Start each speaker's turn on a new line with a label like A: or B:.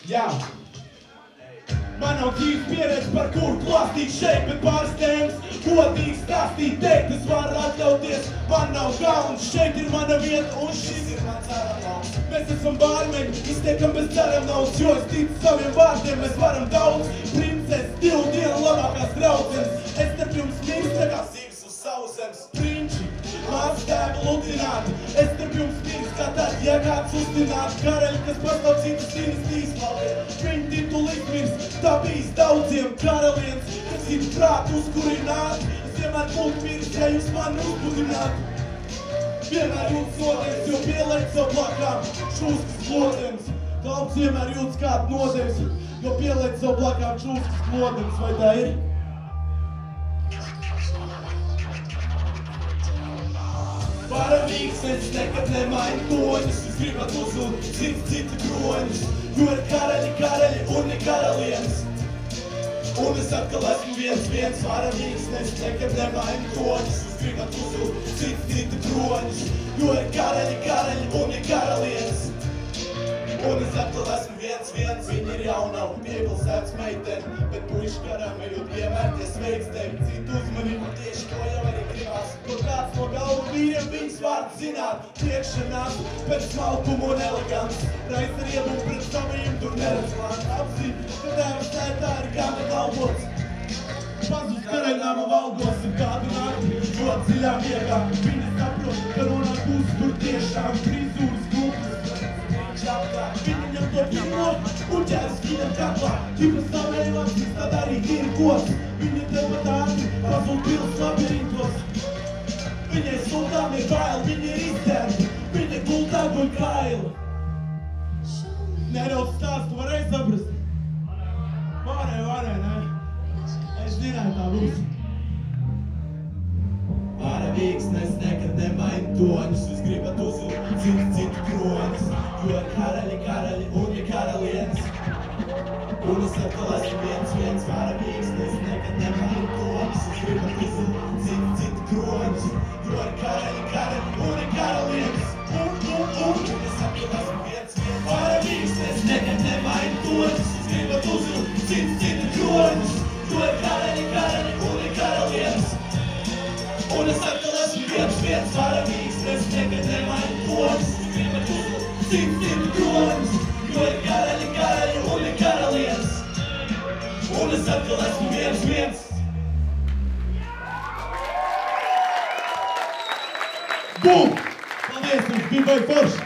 A: Jā. Man nav dzīves pieredze, par kuru klāstīt šeit, bet pāris tēmas godīgi stāstīt, teikt, es varu atļauties. Man nav kauns, šeit ir mana vieta un šis ir mans aramauts. Mēs esam bārmeņi, iztiekam bez dzeram naudas, jo es ticu saviem vārdiem, mēs varam daudz. Princes, 2 dienu labākās draudzenes, es starp jums mirstu, tā kā sīvs uz sauzemes. Prinči, māc tēvu ludināti, es starp jums mirstu, kā tad, ja kāds uztināti. Karaļi, kas pastāv citas dinastijas valdē, viņi tituli izmirst, tā bijis daudziem karaliens, kas ir prātu uzkurināt. Es vienmēr būtu miris, ja jūs mani uzbudinātu. Vienmēr jūtas nodevis, jo pieliek savu blakām šūskas klodenis. Klauks vienmēr jūtas kādu nodevis, jo pieliek savu blakām šūskas klodenis, vai tā ir? Paravīgs, es nekad nemainu toņus, es gribat uzlūt citu kroņus, jo ir karaļi un ne karalienes. Un es atkal esmu viens varavīgs, es nekad nemainu toņus, es gribat uzlūt citu kroņus, jo ir karaļi un ne karalienes. Un es atkal esmu viens, viņi ir jauna un piepilsētas meiteni, bet puiši garām ejot iemērties veikstēm, citu uzmanību tieši to jau arī gribās. Kur kāds no galvu vīriem viņas vārdu zināt, tiekšanās pēc smalkumu un elegants, reiz ar iebumu pret saviem tur neredz man apzīt, ka tēvas tētā ir gana galvots. Pazust karaļnāma valdos ir kādu nakti, ļoti dziļā miegā, viņa saprot, ka nonāk uz tur tiešām frizūras grupas. Viņa ņem to pirmo un ķers viņam kaklā, ķipa savējumās, viņš tad arī ir gods. Viņa tev tādi pazūd pils labirintos. Viņai sultāni ir baili, viņa ir iztērti, viņa gultā guļ kaili. Nedaudz stāstu varēja saprast? Varēja, ne? Es zināju tā būs. Paravīgs, es nekad nemainu toņus, es gribat uzlūt citu kroņus, jo ir karaļi un ne karalienes. Un es atkal esmu viens paravīgs, es nekad nemainu toņus, es gribat uzlūt citu kroņus, jo ir karaļi un ne karalienes. Un es atkal esmu viens paravīgs, es nekad nemainu toņus, es gribat uzlūt citu kroņus, jo ir karaļi un ne karalienes. Un es atkal esmu viens varavīgs, es nekad nemainu toņus, es gribat uzlūt citu kroņus, jo ir karaļi un ne karalienes. Un es atkal esmu viens. Bum! Paldies, jums bija vai forši!